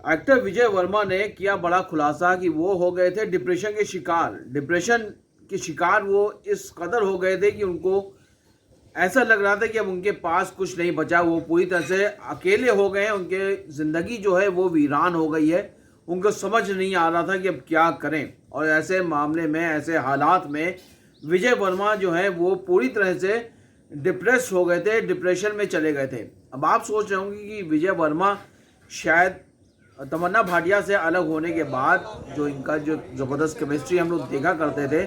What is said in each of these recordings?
Actor विजय वर्मा ने किया बड़ा खुलासा कि वो हो गए थे डिप्रेशन के शिकार। डिप्रेशन के शिकार वो इस कदर हो गए थे कि उनको ऐसा लग रहा था कि अब उनके पास कुछ नहीं बचा, वो पूरी तरह से अकेले हो गए हैं, उनके ज़िंदगी जो है वो वीरान हो गई है। उनको समझ नहीं आ रहा था कि अब क्या करें, और ऐसे मामले में, ऐसे हालात में विजय वर्मा जो है वो पूरी तरह से डिप्रेस हो गए थे, डिप्रेशन में चले गए थे। अब आप सोच रहे होंगे कि विजय वर्मा शायद तमन्ना भाटिया से अलग होने के बाद जो इनका जो ज़बरदस्त केमिस्ट्री हम लोग देखा करते थे,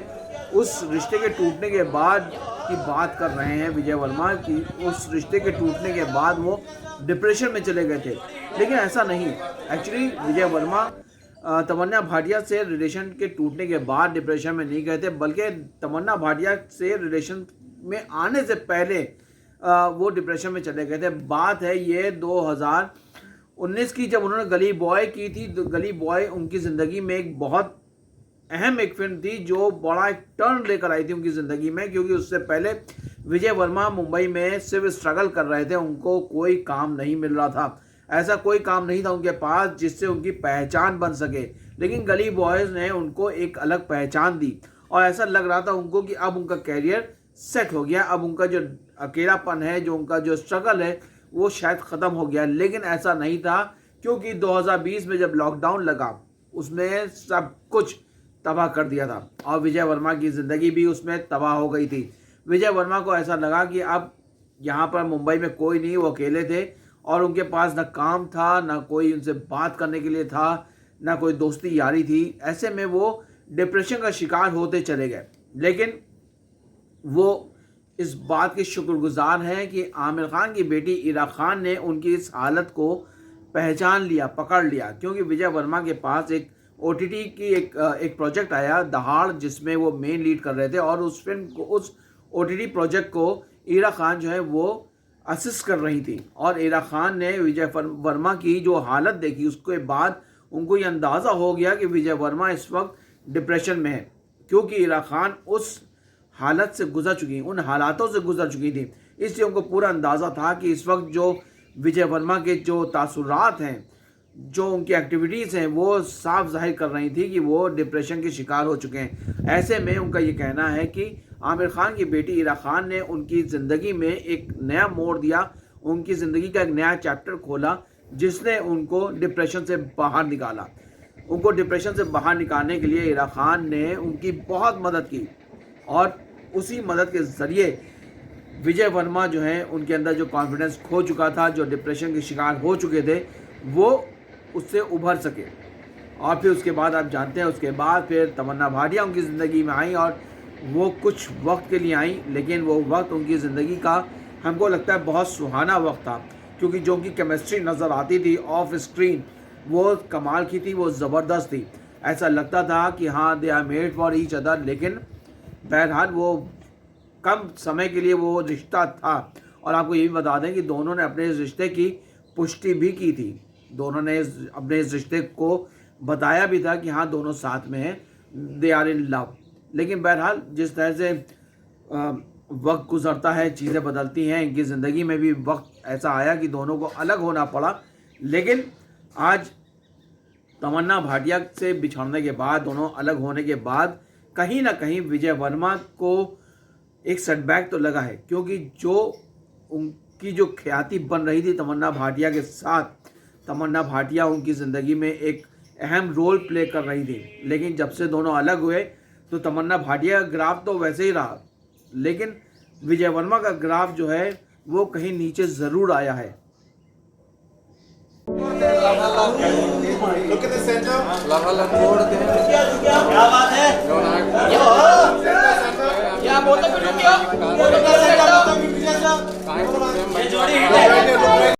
उस रिश्ते के टूटने के बाद की बात कर रहे हैं विजय वर्मा की। उस रिश्ते के टूटने के बाद वो डिप्रेशन में चले गए थे, लेकिन ऐसा नहीं। एक्चुअली विजय वर्मा तमन्ना भाटिया से रिलेशन के टूटने के बाद डिप्रेशन में नहीं गए थे, बल्कि तमन्ना भाटिया से रिलेशन में आने से पहले वो डिप्रेशन में चले गए थे। बात है ये 2019 की, जब उन्होंने गली बॉय की थी। गली बॉय उनकी ज़िंदगी में एक बहुत अहम एक फिल्म थी जो बड़ा एक टर्न लेकर आई थी उनकी ज़िंदगी में, क्योंकि उससे पहले विजय वर्मा मुंबई में सिर्फ स्ट्रगल कर रहे थे। उनको कोई काम नहीं मिल रहा था, ऐसा कोई काम नहीं था उनके पास जिससे उनकी पहचान बन सके। लेकिन गली बॉयज़ ने उनको एक अलग पहचान दी, और ऐसा लग रहा था उनको कि अब उनका कैरियर सेट हो गया, अब उनका जो अकेलापन है, जो उनका जो स्ट्रगल है, वो शायद ख़त्म हो गया। लेकिन ऐसा नहीं था, क्योंकि 2020 में जब लॉकडाउन लगा, उसमें सब कुछ तबाह कर दिया था, और विजय वर्मा की ज़िंदगी भी उसमें तबाह हो गई थी। विजय वर्मा को ऐसा लगा कि अब यहाँ पर मुंबई में कोई नहीं, वो अकेले थे, और उनके पास ना काम था, ना कोई उनसे बात करने के लिए था, ना कोई दोस्ती यारी थी। ऐसे में वो डिप्रेशन का शिकार होते चले गए। लेकिन वो इस बात के शुक्रगुजार हैं कि आमिर खान की बेटी इरा खान ने उनकी इस हालत को पहचान लिया, पकड़ लिया, क्योंकि विजय वर्मा के पास एक OTT की एक प्रोजेक्ट आया, दहाड़, जिसमें वो मेन लीड कर रहे थे, और उस फिल्म को, उस OTT प्रोजेक्ट को इरा खान जो है वो असिस्ट कर रही थी। और इरा खान ने विजय वर्मा की जो हालत देखी, उसके बाद उनको ये अंदाज़ा हो गया कि विजय वर्मा इस वक्त डिप्रेशन में है, क्योंकि इरा खान उस हालत से गुजर चुकी, उन हालातों से गुजर चुकी थी। इसलिए उनको पूरा अंदाज़ा था कि इस वक्त जो विजय वर्मा के जो तासुरात हैं, जो उनकी एक्टिविटीज़ हैं, वो साफ जाहिर कर रही थी कि वो डिप्रेशन के शिकार हो चुके हैं। ऐसे में उनका ये कहना है कि आमिर खान की बेटी इरा खान ने उनकी ज़िंदगी में एक नया मोड़ दिया, उनकी ज़िंदगी का एक नया चैप्टर खोला, जिसने उनको डिप्रेशन से बाहर निकाला। उनको डिप्रेशन से बाहर निकालने के लिए इरा खान ने उनकी बहुत मदद की, और उसी मदद के ज़रिए विजय वर्मा जो है, उनके अंदर जो कॉन्फिडेंस खो चुका था, जो डिप्रेशन के शिकार हो चुके थे, वो उससे उभर सके। और फिर उसके बाद आप जानते हैं, उसके बाद फिर तमन्ना भाटिया उनकी ज़िंदगी में आई, और वो कुछ वक्त के लिए आई, लेकिन वो वक्त उनकी ज़िंदगी का हमको लगता है बहुत सुहाना वक्त था, क्योंकि जो उनकी केमिस्ट्री नज़र आती थी ऑफ स्क्रीन, वो कमाल की थी, वो ज़बरदस्त थी। ऐसा लगता था कि हाँ, they are made for each other. लेकिन बहरहाल वो कम समय के लिए वो रिश्ता था। और आपको ये भी बता दें कि दोनों ने अपने इस रिश्ते की पुष्टि भी की थी, दोनों ने अपने इस रिश्ते को बताया भी था कि हाँ, दोनों साथ में हैं, दे आर इन लव। लेकिन बहरहाल जिस तरह से वक्त गुजरता है, चीज़ें बदलती हैं, इनकी ज़िंदगी में भी वक्त ऐसा आया कि दोनों को अलग होना पड़ा। लेकिन आज तमन्ना भाटिया से बिछड़ने के बाद, दोनों अलग होने के बाद, कहीं ना कहीं विजय वर्मा को एक सेटबैक तो लगा है, क्योंकि जो उनकी जो ख्याति बन रही थी तमन्ना भाटिया के साथ, तमन्ना भाटिया उनकी ज़िंदगी में एक अहम रोल प्ले कर रही थी। लेकिन जब से दोनों अलग हुए तो तमन्ना भाटिया का ग्राफ तो वैसे ही रहा, लेकिन विजय वर्मा का ग्राफ जो है वो कहीं नीचे ज़रूर आया है। Look at the center. क्या बात है?